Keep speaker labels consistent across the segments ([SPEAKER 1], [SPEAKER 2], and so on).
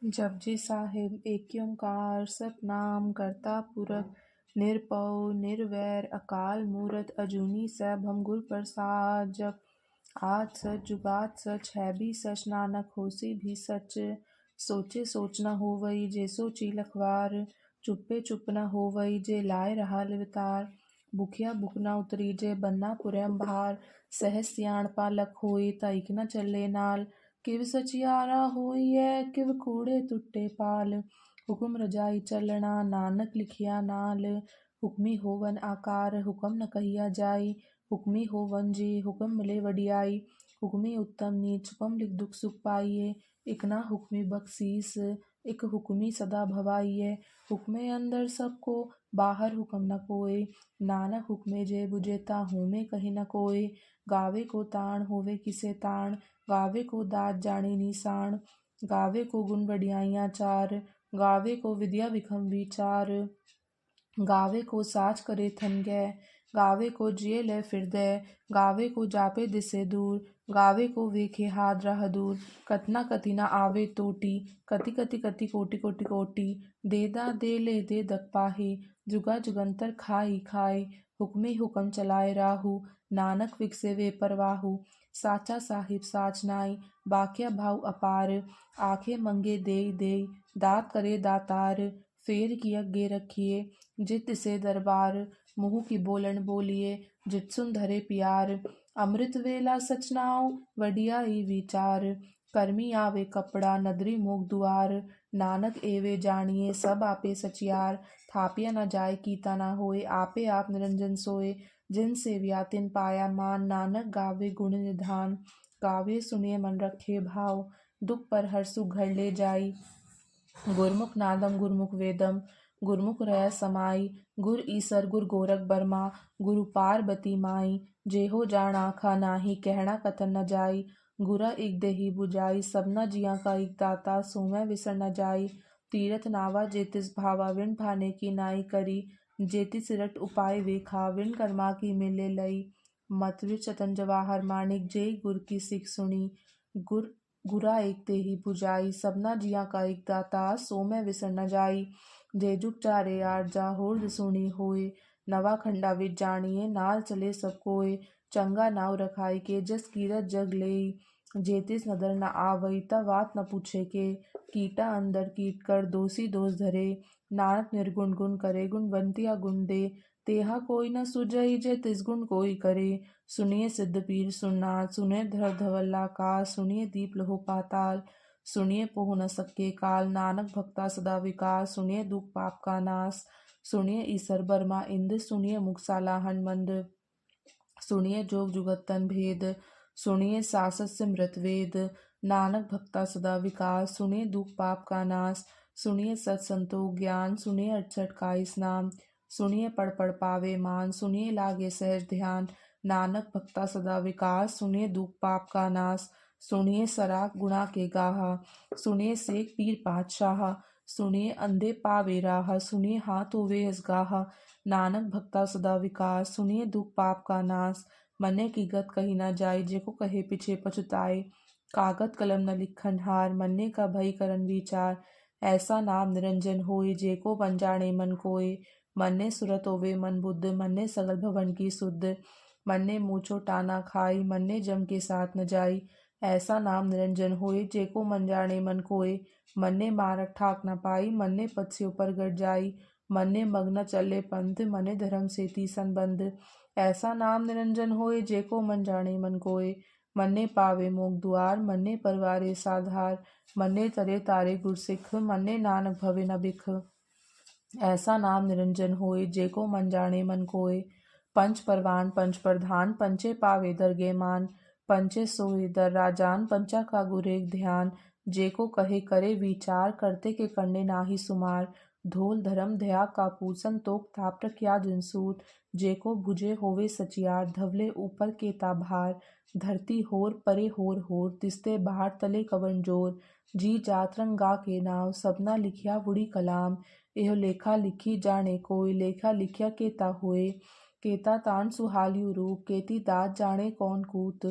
[SPEAKER 1] जपजी साहिब एक ओंकार सतनाम करता पुरख निरपौ निर्वैर अकाल मूरत अजूनी सैभम गुर प्रसाद। जप आद सच जुगाद सच है भी सच नानक होसी भी सच। सोचे सोच न होवई जे सोची लखवार, चुप्पे चुप न होवई जे लाए रहा लिवतार। भुखिया भुख न उतरी जे बन्ना पुरैम भार, सहस सियाण पालक होई तइक न चले नाल। किव सचियारा होइए किव कूड़े तुट्टे पाल, हुक्म रजाई चलना नानक लिखिया नाल। हुक्मी होवन आकार हुक्म न कहिया जाई, हुक्मी होवन जी हुक्म मिले वडियाई। हुक्मी उत्तम नीच हुक्म लिख दुख सुख पाइए, इक ना हुक्मी बख्शीस इक हुक्मी सदा भवाइए। हुक्मे अंदर सबको बाहर हुक्म न कोय, नानक हुक्मे जे बुझेता हूँ कहीं न कोय। गावे को ताण होवे किसे ताण, गावे को दात जाने निशान। गावे को गुण बढ़ियाइयाँ चार, गावे को विद्या विखम विचार। गावे को साच करे थन गै, गावे को जिये ले फिर दे। गावे को जापे दिसे दूर, गावे को वेखे हाथ रह दूर। कतना कति न आवे टोटी, कति कति कति कोटि कोटि कोटि। देदा दे ले दे दक पाहे, जुगा जुगंतर खाई खाए। हुक्मे हुक्म चलाए राहु, नानक विकसे वे परवाहु। साचा साहिब साच नाई, बाकिया भाव अपार। आखे मंगे देई देई, दात करे दातार। फेर की अगे रखिए, जित से दरबार। मुँह की बोलन बोलिए, जित सुन धरे प्यार। अमृत वेला सच नाव, वडियाई विचार। कर्मी आवे कपड़ा नदरी मुख दुआर, नानक एवे जानिए सब आपे सचियार। थापिया न जाए कीता न होए, आपे आप निरंजन सोए। जिन सेविया तिन पाया मान, नानक गावे गुण निधान। गावे सुनिए मन रखे भाव, दुख पर हर सुख घर ले जाई। गुरमुख नादम गुरमुख वेदम, गुरमुख रह समाई। गुर ईसर गुर गोरख बर्मा, गुरु पार्वती माई। जेहो जान आखा नाही, कहना कथन न जाई। गुरा इक देही बुझाई, सबना जिया का इक दाता। सोमै विसर न जाई, तीरथ नावा जेतिस भावा। विण भाने की नाई करी, जेतिस रट उपाय वेखा। विण कर्मा की मिले लई, मतविर चतन जवाहर माणिक। जेई गुर की सिख सुनी, गुरा एक तेही बुझाई। सबना जिया का एक दाता, सो मैं विसर न जाई। जे जुग चारे आठ जा होर सुनी होए, नवा खंडा विच जानिए नाल चले सब कोय। चंगा नाव रखाई के जस कीरत जग लेई, जेतिस नदर न आवई ता बात न पूछे के। कीटा अंदर कीट कर दोषी दोष धरे, नानक निर्गुण गुण करे गुणवंतिया गुण दे। तेहा कोई न सुझई जे तिस गुण कोई करे, सुनिए सिद्ध पीर सुननाथ। सुनिए धर धवल्ला काल, सुनिए दीप लहो पाताल। सुनिए पोह न सके काल, नानक भक्ता सदा विकास। सुनिए दुख पाप का नाश, सुनिए ईसर बर्मा इंद। सुनिए मुख सालाहन मंद, सुनिए जोग जुगतन भेद। सुनिए सासत सिमरत वेद, नानक भक्ता सदा विकास। सुनिए दुख पाप का नाश, सुनिए सत संतोख ज्ञान। सुनिए 68 का इस नाम, सुनिए पढ़ पढ़ पावे मान। सुनिए लागे सहज ध्यान, नानक भक्ता सदा विकास। सुनिए दुख पाप का नाश, सुनिए सराग गुणा के गाहा। सुनिए सेख पीर पातशाह, सुनिए अंधे पावे राह। सुनिए हाथ होवे असगाहा, नानक भक्ता सदा विकास। सुनिए दुख पाप का नाश, मने की गत कही न जाय। जेको कहे पीछे पछुताए, कागत कलम न लिखन हार। मन्ने का भई करन विचार, ऐसा नाम निरंजन होय। जेको मन जाने मन कोय, मन्ने सुरत होवे मन बुद्ध। मन्ने सगल भवन की सुध, मन्ने मूछो टाना खाई। मन्ने जम के साथ न जाई, ऐसा नाम निरंजन होय। जेको मन जाने मन कोय, मन्ने मारक ठाक न पाई। मन्ने पद से ऊपर गट जाई, मन्ने मग्न चले पंथ। मन्ने धर्म से ती संबंध, ऐसा नाम निरंजन होय। जेको मन जाने मन कोय, मन्ने पावे मोक्ष दुआर। मन्ने परवारे साधार, मन्ने तरे तारे गुरसिख। मन्ने नानक भवे न बिख, ऐसा नाम निरंजन होय। जेको मन जाने मन कोय, पंच परवान पंच प्रधान। पंचे पावे दरगे मान, पंचे सोए दर राजान। पंचा का गुरेग ध्यान, जेको कहे करे विचार। करते के करने नाहि सुमार, धोल धर्म दया का पूसन। तोक ताप रखिया जिनसूर, जेको भुजे होवे सचियार। धवले ऊपर के ताभार, धरती होर परे होर होर। तिसते बाहर तले कवन जोर, जी जात रंग गा के नाव। सबना लिखिया बुढ़ी कलाम, एहो लेखा लिखी जाने कोय। लेखा लिखिया केता होए, केता तान सुहालियु रूप। केती दात जाने कौन कूत,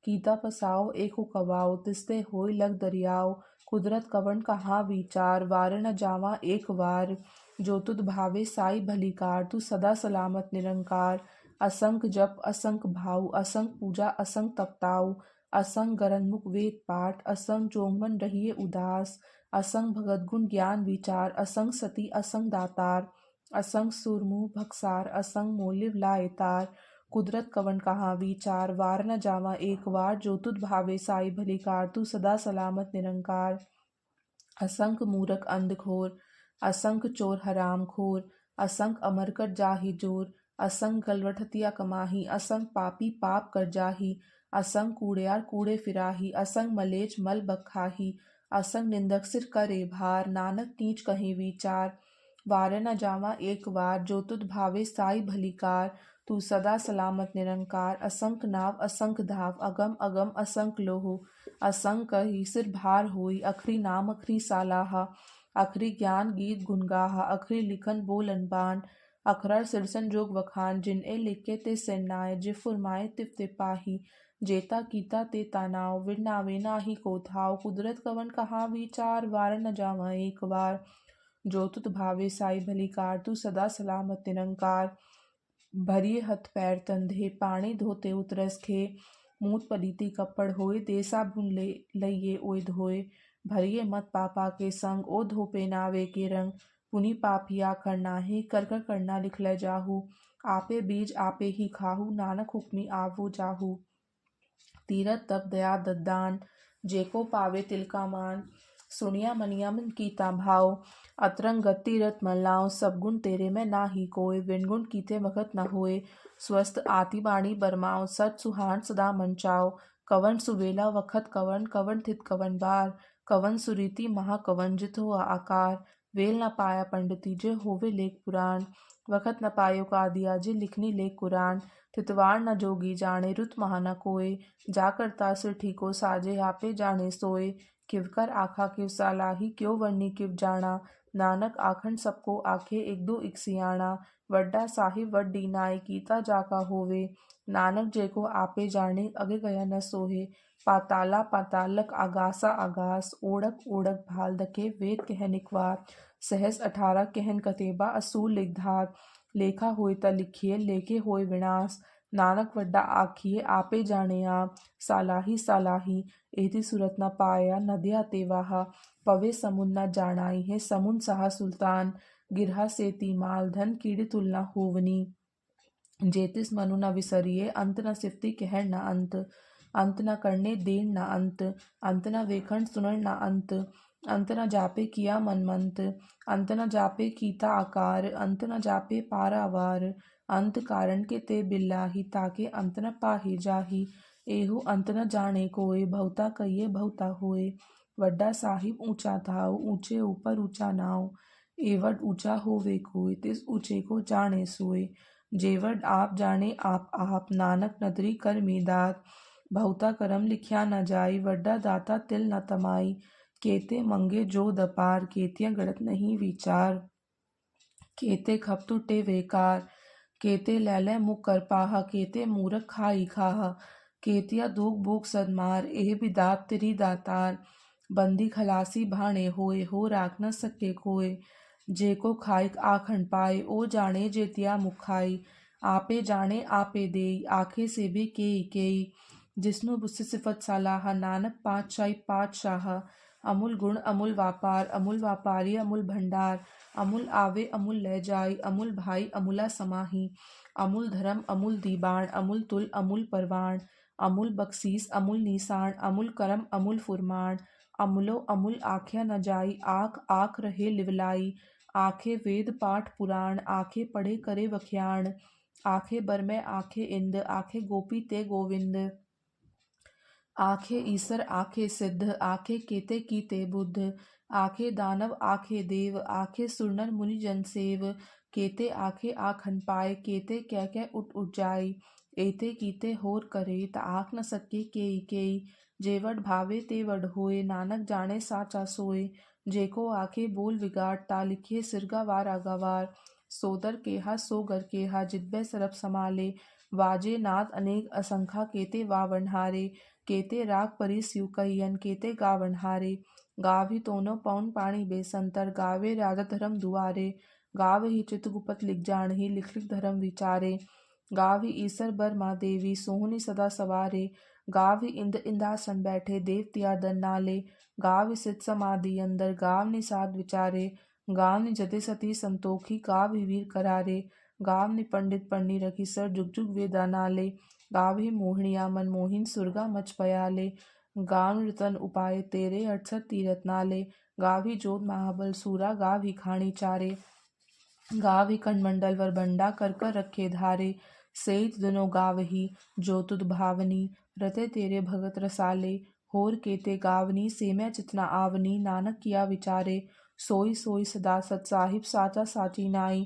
[SPEAKER 1] कीता पसाओ एको कवाओ। तिसते होय लग दरियाओ, कुदरत कवण कहाँ विचार, वार न जावा एक वार। जो तुध भावे साई भलीकार, तू सदा सलामत निरंकार। असंख जप असंख भाव, असंख पूजा असंख तपताऊ। असंग गरनमुख वेद पाठ, असंग जोगमन रहिए उदास। असंग भगत गुण ज्ञान विचार, असंग सती असंग दातार। असंग सुरमुह भक्सार, असंग मोलिव लाए तार। कुदरत कवन कहाँ विचार, वार न जावा एक वार। जो तुध भावे साई भलीकार, तू सदा सलामत निरंकार। असंख मूरख अंधघोर, असंख चोर हराम खोर। असंख अमरकट जाहि जोर, असंख गलवठतिया कमाही। असंख पापी पाप कर जाही, असंग कूड़ेयार कूड़े फिराही। असंग मलेच मल बखाही, असंग निंदक सिर करे भार। नानक नीच कहे विचार, वार न जावा एक वार। जो तुध भावे साई भलीकार, तू सदा सलामत निरंकार। असंख नाव असंख धाव, अगम अगम असंख लोहो। असंख कही सिर भार होई, अखरी नाम अखरी सालाहा। अखरी ज्ञान गीत गुण गाहा, अखरी लिखन बोलन बान। अखरर सिरसन जोग वखान, जिन ए लिखे ते सिरनाए। जिव फुरमाए तिव ते पाही, जेता कीता ते तानाव। विर नावे नाही को थाव, कुदरत कवन कहाँ विचार। वार न जावा एक वार। जो तुध भावे साई भलीकार, तू सदा सलामत निरंकार। भरिए हथ पैर तंधे, पाणी धोते उतरस खे। मूत पलीती कपड़ होए, दे साबुन ले लइये ओए धोए। भरिए मत पापा के संग, ओ धोपे नावे के रंग। पुनि पापिया कर नाहीं, कर कर करना लिखले जाहू। आपे बीज आपे ही खाहू, नानक हुक्मी आवो जाहू। तीरथ तप दया दद्दान, जेको पावे तिलका मान। सुनिया मनिया मन कीता भाव, अतरंग गति तीरथ मन लाओ। सब गुण तेरे में नाही कोय, विन गुण कीते भगत न होए। स्वस्थ आति बाणी बरमाओ, सच सुहान सदा मन चाओ। कवन सुबेला वखत कवन, कवन थित कवन बार। कवन सुरीति महा कवन, जित हो आकार। वेल न पाया पंडिती, जे होवे लेख पुराण। वखत न पायो कादिया, जे लिखनी लेख कुरान। थितवार न जोगी जाने, रुत महा न कोय। जा करता सिर ठीको साजे, आपे जाने सोए। किव कर आखा किव सालाही, क्यों वर्णी किव जाना। नानक आखन सबको आखे, एक दो एक सियाणा। वड्डा साहिब वड्डी नाई, कीता जाका होवे। नानक जेको आपे जाने, अगे गया न सोहे। पाताला पातालक आगासा आगास, ओढ़क ओढ़क भाल दके वेद कह निकवार। सहस 18 कहन कतेबा, असूल लिख धार। लेखा होय त लिखिए, लेखे होय विनाश। नानक वड्डा आखिए, आपे जाने आप। सालाही सालाही, एति सुरत न पाया, नदिया तेवाहा। पवे समुन न जानाई है, समुन सहा सुल्तान। गिरहा सेती माल धन, कीड़ी तुलना होवनी। जेतिस मनु न विसरिए, अंत न सिफती कहर न अंत। अंत न करने देन न अंत, अंत न वेखण सुनर न अंत। अंत न जापे किया मनमंत, अंत न जापे कीता आकार। अंत न जापे पारावार, अंत कारण के ते बिल्लाही। ताके अंत न पाहे जाही, एहु अंत न जाने कोय। बहुता कहिए बहुता होए, वड्डा साहिब ऊंचा थाव। ऊंचे ऊपर ऊंचा नाव, एवड ऊंचा होवे कोय। तिस ऊंचे को जाने सोय, जेवड आप जाने आप। नानक नदरी कर में दात, बहुता करम लिखिया न जाई। वड्डा दाता तिल न तमाई, केते मंगे जो दपार। केतिया गढ़त नहीं विचार, केते खप टूटे वेकार। केते लैले मुख कर पाहा, केते मूरख खाई खाहा। केतिया दूक बूक सदमार, एह बिदात तिरी दातार। बंदी खलासी भाणे होए, हो राख न सके कोय। जेको खाइक आखन पाए, ओ जाने जेतिया मुख खाई। आपे जाने आपे देई, आखे से भी केई केई। जिसनु बुस्से सिफत सालाहा, नानक पातशाही पातशाह। अमूल गुण अमूल व्यापार, अमूल व्यापारी अमूल भंडार। अमूल आवे अमूल ले जाई, अमूल भाई अमूला समाही। अमूल धर्म अमूल दीबान, अमूल तुल अमूल परवान। अमूल बख्शीस अमूल निशान, अमूल करम अमूल फुरमान। अमूलो अमूल आख्या न जाई, आख आख रहे लिवलाई। आखे वेद पाठ पुराण, आखे पढ़े करे वख्याण। आखे बर में आखे इंद, आखे गोपी ते गोविंद। आखे ईसर आखे सिद्ध, आखे केते कीते बुद्ध। आखे दानव आखे देव, आखे सुरनर मुनि जन सेव। केते आखे आखन पाए, केते कह कह उठ उठ जाई। एते कीते होर करे, त आख न सके केई केई। जेवड भावे तेवड होए, नानक जाने साचा सोए। जेको आखे बोल विगाट, ता लिखे सिरगा वारा गवार। सोदर केहा सोगर केहा, जितबे सरप समाले। वाजे नाद अनेक असंखा, केते वावन हारे। केते राग परी स्यु कहियन, केते गावन हारे। गावहि तोनो पवन पानी बेसंतर, गावे राजा धर्म दुआरे। गावहि चित्रगुप्त लिख जानहि, लिख लिख धर्म विचारे। गावहि ईसर बर माँ देवी, सोहनी सदा सवारे। गावहि इंद्र इंद्रासन बैठे, देव तिया दर नाले। गावहि सिद्ध समाधि अंदर, गाव निषाद विचारे। गावनि जते सती संतोखी, गावहि वीर करारे। गावनि पंडित पढ़नी रखी, सर जुग जुग वेदा नाले। गावहि मोहिनिया मन मोहिन, सुरगा मच पयाले। गावनि रतन उपाय तेरे, 68 तीरथ नाले। गावहि जोध महाबल सूरा, गावहि खाणी चारे। गावहि खंडमंडल वर बंडा, कर कर रखे धारे। सेइत दुनो गावहि, जो तुध भावनी। रते तेरे भगत रसाले। होर केते गावनी, सेमै चितना आवनी। नानक किया विचारे, सोई सोई सदा सत साहिब, साचा साची नाई।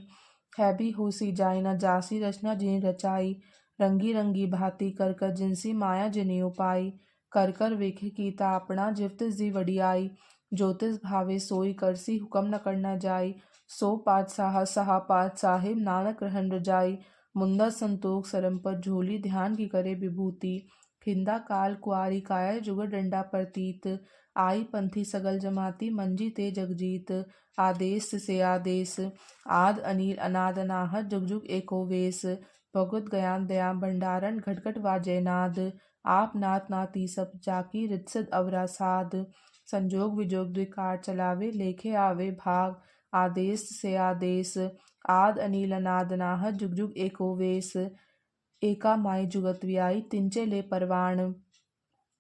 [SPEAKER 1] है भी होसी जाय न जासी, रचना जिन रचाई। रंगी रंगी भांति कर कर, जिनसी माया जिने उपाई। कर कर वेखे कीता अपना, जिव तिस जी वडियाई। जो तिस भावे सोई करसी, हुक्म न करना जाई। सो पातशाह सहा पात साहिब, नानक रहन रजाई। मुंदा संतोख सरम पर झोली, ध्यान की करे विभूति। खिंदा काल कुआरी काया, जुगर डंडा प्रतीत। आई पंथी सगल जमाती, मंजी ते जगजीत। आदेश से आदेश, आद अनिल अनाद अनाहत, जुग जुग एको वेश। भगवत ज्ञान दया भंडारण, घट घट वाजय नाद। आप नाथ नाती सब जाकी, रितसिद अवरा साध। संजोग विजोग द्विकार चलावे, लेखे आवे भाग। आदेश से आदेश, आद अनिल अनाद अनाहत, जुग जुग एको वेश। एका माई जुगत व्याई, तिनचे ले परवाण।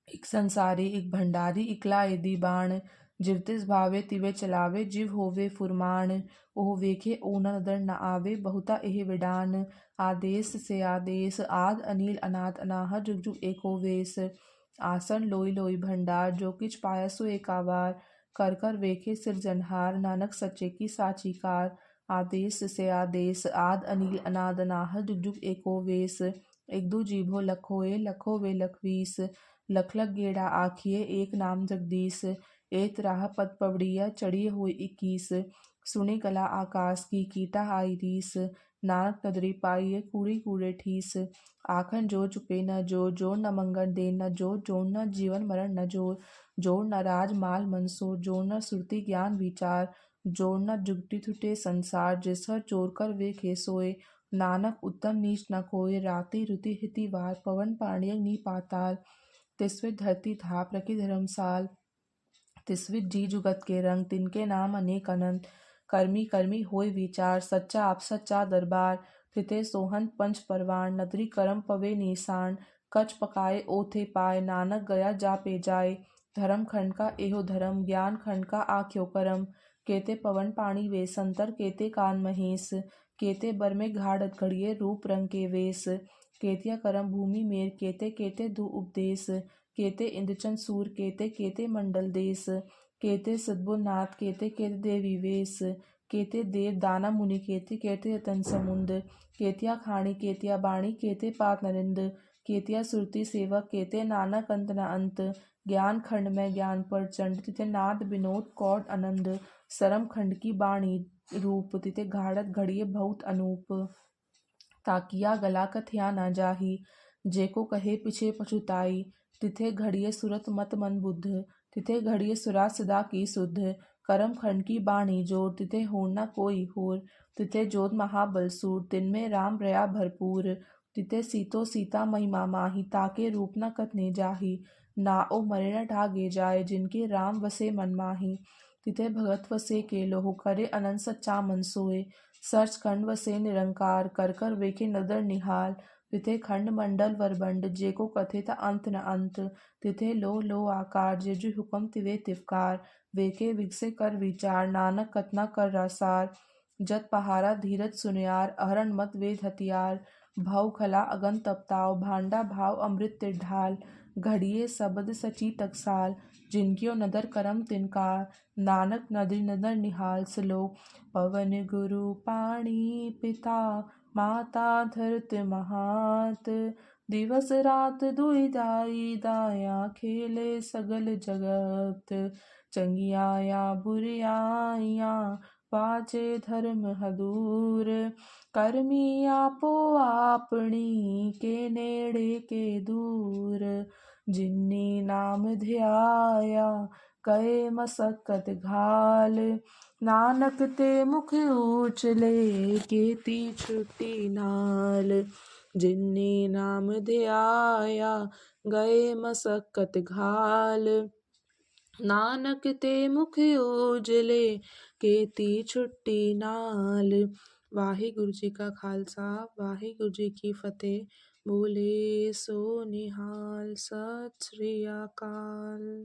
[SPEAKER 1] एक संसारी एक भंडारी, इकला यदि बाण। जिव तिस भावे तिवे चलावे, जिव होवे फुरमाण। ओह वेखे ओ नदर न आवे, बहुता एह विडान। आदेश से आदेश, आद अनिल अनाथ अनाहत, जुग जुग एको वेश। आसन लोई लोई भंडार, जो किछ पाया सो एका बार। कर कर वेखे सिरजनहार, नानक सच्चे की साची कार। आदेश से आदेश, आद अनिल अनाद अनाहत, जुग जुग एको वेश। एक दो जीभो लखोए, लखो वे लखवीस। लख लख गेड़ा आखिए, एक नाम जगदीश। एक राह पद पवड़िया, चढ़िए हुई 21। सुनी कला आकाश की, कीटा आई रीस। नानक नदरी पाइए, कूड़ी कूड़े ठीस। आखन जो चुपे न जोर न मंगन दे न जोर न जीवन मरण न जोर न राज माल मनसोर, जोर न सुरति ज्ञान विचार। जोर न जुगटी थुटे संसार, जिसहर चोर कर वेखे सोए। नानक उत्तम नीच न कोय, राति रुति हिति वार। पवन पानी अग्नि पाताल, तिसवित धरती धाप रखी धर्मसाल। तिसवित जी जुगत के रंग, तिनके नाम अनेक अनंत। कर्मी कर्मी होय विचार, सच्चा आप सच्चा दरबार। तिते सोहंत पंच परवान, नदरी करम पवे निशान। कछ पकाए ओथे पाए, नानक गया जापे जाए। धर्म खंड का एहो धर्म, ज्ञान खंड का आख्यो करम। केते पवन पानी वे संतर, केते कान महेश। केते बर में घाड़त घड़िए, रूप रंग के वेश। केतिया करम भूमि मेर, केते केते दु उपदेश। केते इंद्रचंद सूर, केते केते मंडल देश। केते सद्बुर नाथ, केते केते देवी वेश। केते देव दाना मुनि, केते केते रतन समुंद। केतिया खाणी केतिया बाणी, केते पात नरिंद। केतिया सुरति सेवक, केते नानक अंत न अंत। ज्ञान खंड में ज्ञान प्रचंड, तिथे नाद विनोद कौड आनंद। सरम खंड की बाणी रूप, तिथे घाड़त घड़िए बहुत अनूप। ताकिया गला कथया न जाही, जेको कहे पिछे पछुताई। तिथे घड़िए सुरत मत मन बुद्ध, तिथे घड़िए सुरा सदा की सुध। करम खंड की बाणी जोर, तिथे होर न कोई होर। तिथे जोध महाबल सूर, तिनमें राम रया भरपूर। तिथे सीतो सीता महिमा माही, ताके रूप न कथने जाही। नाओ मरे न ढागे जाए, जिनके राम वसे मन माही। तिथे भगत वसे के लोह, करे अनंत सच्चा मन सोए। सर्च खंड वसे निरंकार, कर कर वेखे नदर निहाल। तिथे खंड मंडल वरबंड, जेको कथे ता अंत न अंत। तिथे लो आकार, जे जो हुक्म तिवे तिवकार। वेखे विगसे कर विचार, नानक कतना कर रासार। जत पहारा धीरज सुनियार, अहरण मत वेद हथियार। भव खला अगन तपताव, भांडा भाव अमृत तिर ढाल। घड़िए सबद सची टकसाल, जिनकियो नदर करम तिनकार। नानक नदरी नदर निहाल सलोक, पवन गुरु पाणी पिता। माता धरत महात, दिवस रात दुई दाई दाया। खेले सगल जगत, चंगियाया बुरियाया। वाचे धर्म हदूर, करमी आपो आपनी। के नेड़े के दूर, जिन्नी नाम ध्याया। कए मसक्कत घाल। नानक ते मुख उचले केती छुट्टी नाल। जिनने नाम धियाया गए मसक्कत घाल। नानक ते मुख उजले केती छुट्टी नाल। वाहिगुरु जी का खालसा वाहिगुरु जी की फतेह। बोले सो निहाल। सत श्री अकाल।